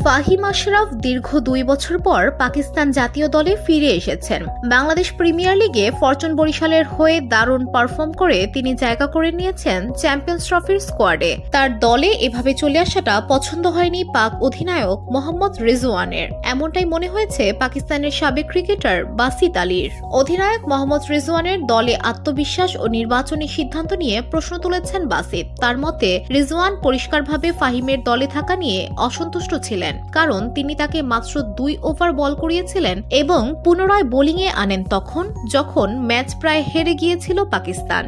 ফাহিম আশরাফ দীর্ঘ 2 বছর পর পাকিস্তান জাতীয় দলে ফিরে এসেছেন। বাংলাদেশ প্রিমিয়ার লিগে ফরচুন বরিশালের হয়ে দারুণ পারফর্ম করে তিনি জায়গা করে নিয়েছেন চ্যাম্পিয়ন্স ট্রফির স্কোয়াডে। তার দলে এভাবে চলে আসাটা পছন্দ হয়নি পাক অধিনায়ক মোহাম্মদ রিজওয়ানের। এমনটাই মনে হয়েছে পাকিস্তানের সাবেক ক্রিকেটার বাসিত আলীর। অধিনায়ক মোহাম্মদ রিজওয়ানের দলে আত্মবিশ্বাস ও নির্বাচনী সিদ্ধান্ত নিয়ে প্রশ্ন তুলেছেন বাসিত। তার মতে রিজওয়ান পরিষ্কারভাবে ফাহিমের দলে থাকা নিয়ে অসন্তুষ্ট ছিলেন, কারণ তিনি তাকে মাত্র 2 ওভার বল করিয়েছিলেন এবং পুনরায় বোলিংয়ে আনেন তখন যখন ম্যাচ প্রায় হেরে গিয়েছিল পাকিস্তান।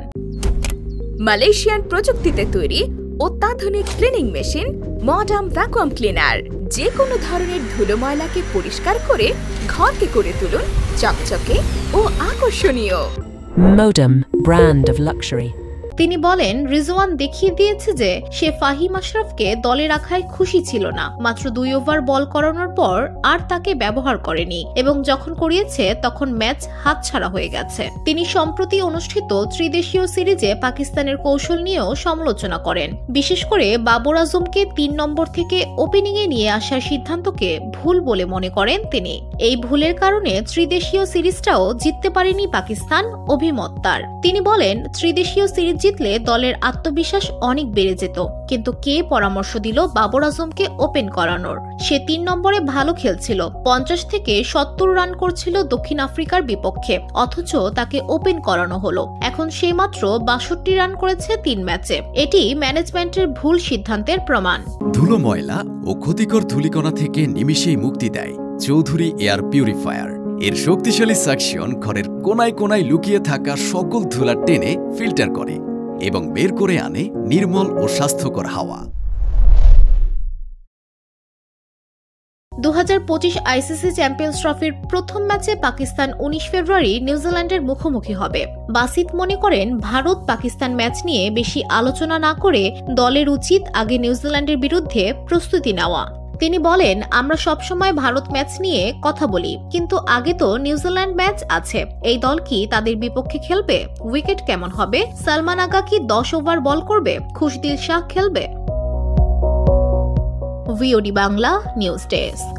মালয়েশিয়ান প্রযুক্তিতে তৈরি অত্যাধুনিক cleaning machine modern vacuum cleaner যে কোনো ধরনের ধুলো ময়লাকে পরিষ্কার করে ঘরকে করে তুলুন চকচকে ও আকর্ষণীয়। Modem, brand of luxury. তিনি বলেন, রিজওয়ান দেখিয়ে দিয়েছে যে সে ফাহিম আশরাফকে দলে রাখায় খুশি ছিল না। মাত্র 2 ওভার বল করানোর পর আর তাকে ব্যবহার করেনি এবং যখন করিয়েছে তখন ম্যাচ হাতছাড়া হয়ে গেছে। তিনি সম্প্রতি অনুষ্ঠিত ত্রিদেশীয় সিরিজে পাকিস্তানের কৌশল নিয়েও সমালোচনা করেন। বিশেষ করে বাবর আজমকে 3 নম্বর থেকে ওপেনিংয়ে নিয়ে আসার সিদ্ধান্তকে ভুল বলে মনে করেন তিনি। এই ভুলের কারণে ত্রিদেশীয় সিরিজটাও জিততে পারেনি পাকিস্তান, অভিমত তার। তিনি বলেন, ত্রিদেশীয় সিরিজ জিতলে দলের আত্মবিশ্বাস অনেক বেড়ে যেত, কিন্তু কে পরামর্শ দিল বাবর আজমকে ওপেন করানোর? সে 3 নম্বরে ভালো খেলছিল, 50 থেকে 70 রান করছিল দক্ষিণ আফ্রিকার বিপক্ষে, অথচ তাকে ওপেন করানো হলো। এখন সে মাত্র 62 রান করেছে 3 ম্যাচে। এটি ম্যানেজমেন্টের ভুল সিদ্ধান্তের প্রমাণ। ধুলো ময়লা ও ক্ষতিকর ধূলিকণা থেকে নিমিষেই মুক্তি দেয় চৌধুরী এয়ার পিউরিফায়ার। এর শক্তিশালী সাকশন ঘরের কোনায় কোনায় লুকিয়ে থাকা সকল ধুলা টেনে ফিল্টার করে এবং বের করে আনে নির্মল ও স্বাস্থ্যকর হাওয়া। 2025 আইসিসি চ্যাম্পিয়ন্স ট্রফির প্রথম ম্যাচে পাকিস্তান 19 ফেব্রুয়ারি নিউজিল্যান্ডের মুখোমুখি হবে। বাসিত মনে করেন, ভারত পাকিস্তান ম্যাচ নিয়ে বেশি আলোচনা না করে দলের উচিত আগে নিউজিল্যান্ডের বিরুদ্ধে প্রস্তুতি নেওয়া। তিনি বলেন, আমরা সবসময় ভারত ম্যাচ নিয়ে কথা বলি, কিন্তু আগে তো নিউজিল্যান্ড ম্যাচ আছে। এই দল কি তাদের বিপক্ষে খেলবে? উইকেট কেমন হবে? সালমান আগা কি 10 ওভার বল করবে? খুশদিল শাহ খেলবে? VOD Bangla news desk.